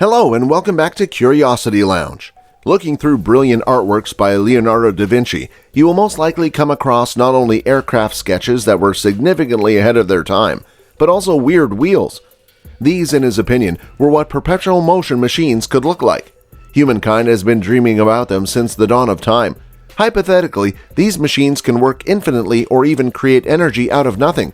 Hello and welcome back to Curiosity Lounge. Looking through brilliant artworks by Leonardo da Vinci, you will most likely come across not only aircraft sketches that were significantly ahead of their time, but also weird wheels. These, in his opinion, were what perpetual motion machines could look like. Humankind has been dreaming about them since the dawn of time. Hypothetically, these machines can work infinitely or even create energy out of nothing.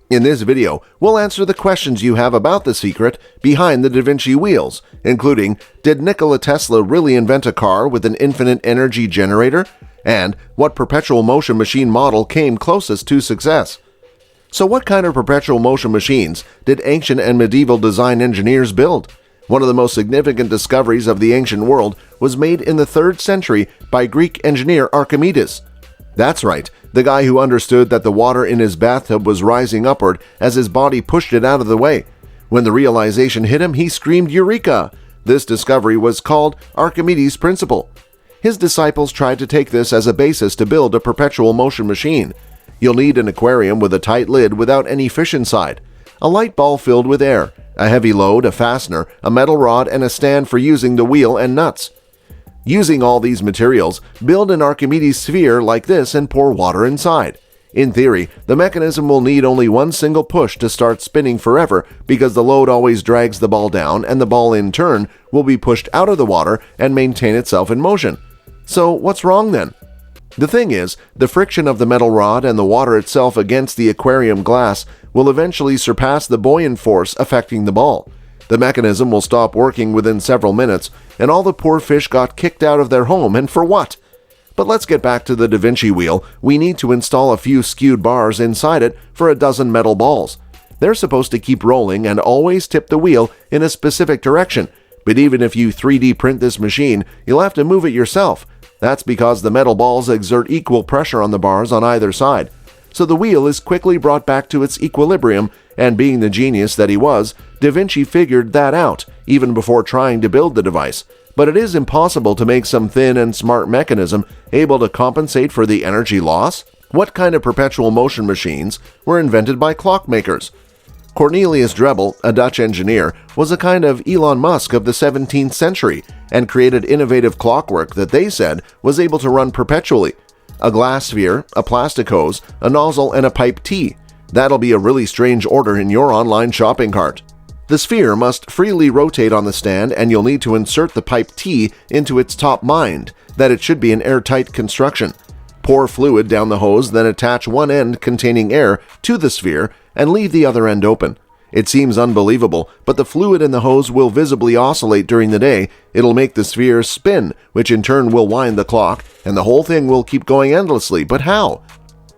In this video, we'll answer the questions you have about the secret behind the Da Vinci wheels, including, did Nikola Tesla really invent a car with an infinite energy generator? And what perpetual motion machine model came closest to success? So what kind of perpetual motion machines did ancient and medieval design engineers build? One of the most significant discoveries of the ancient world was made in the 3rd century by Greek engineer Archimedes. That's right, the guy who understood that the water in his bathtub was rising upward as his body pushed it out of the way. When the realization hit him, he screamed, "Eureka!" This discovery was called Archimedes' principle. His disciples tried to take this as a basis to build a perpetual motion machine. You'll need an aquarium with a tight lid without any fish inside, a light ball filled with air, a heavy load, a fastener, a metal rod, and a stand for using the wheel and nuts. Using all these materials, build an Archimedes sphere like this and pour water inside. In theory, the mechanism will need only one single push to start spinning forever because the load always drags the ball down and the ball in turn will be pushed out of the water and maintain itself in motion. So what's wrong then? The thing is, the friction of the metal rod and the water itself against the aquarium glass will eventually surpass the buoyant force affecting the ball. The mechanism will stop working within several minutes, and all the poor fish got kicked out of their home, and for what? But let's get back to the Da Vinci wheel. We need to install a few skewed bars inside it for a dozen metal balls. They're supposed to keep rolling and always tip the wheel in a specific direction, but even if you 3D print this machine, you'll have to move it yourself. That's because the metal balls exert equal pressure on the bars on either side. So the wheel is quickly brought back to its equilibrium, and being the genius that he was, Da Vinci figured that out even before trying to build the device. But it is impossible to make some thin and smart mechanism able to compensate for the energy loss. What kind of perpetual motion machines were invented by clockmakers? Cornelius Drebbel, a Dutch engineer, was a kind of Elon Musk of the 17th century and created innovative clockwork that they said was able to run perpetually. A glass sphere, a plastic hose, a nozzle, and a pipe T. That'll be a really strange order in your online shopping cart. The sphere must freely rotate on the stand, and you'll need to insert the pipe T into its top mind, that it should be an airtight construction. Pour fluid down the hose, then attach one end containing air to the sphere and leave the other end open. It seems unbelievable, but the fluid in the hose will visibly oscillate during the day. It'll make the sphere spin, which in turn will wind the clock, and the whole thing will keep going endlessly. But how?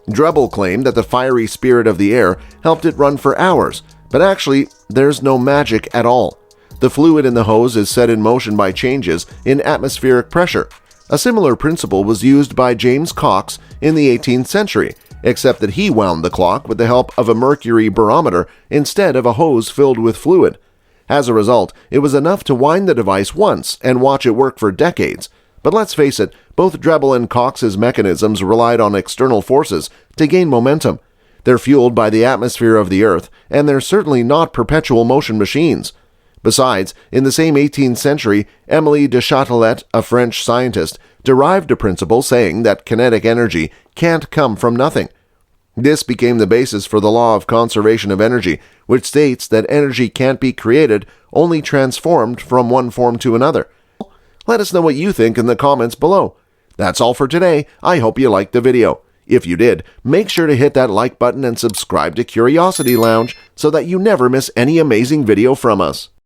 Drebbel claimed that the fiery spirit of the air helped it run for hours, but actually, there's no magic at all. The fluid in the hose is set in motion by changes in atmospheric pressure. A similar principle was used by James Cox in the 18th century, except that he wound the clock with the help of a mercury barometer instead of a hose filled with fluid. As a result, it was enough to wind the device once and watch it work for decades. But let's face it, both Drebbel and Cox's mechanisms relied on external forces to gain momentum. They're fueled by the atmosphere of the Earth, and they're certainly not perpetual motion machines. Besides, in the same 18th century, Émile de Châtelet, a French scientist, derived a principle saying that kinetic energy can't come from nothing. This became the basis for the law of conservation of energy, which states that energy can't be created, only transformed from one form to another. Let us know what you think in the comments below. That's all for today. I hope you liked the video. If you did, make sure to hit that like button and subscribe to Curiosity Lounge so that you never miss any amazing video from us.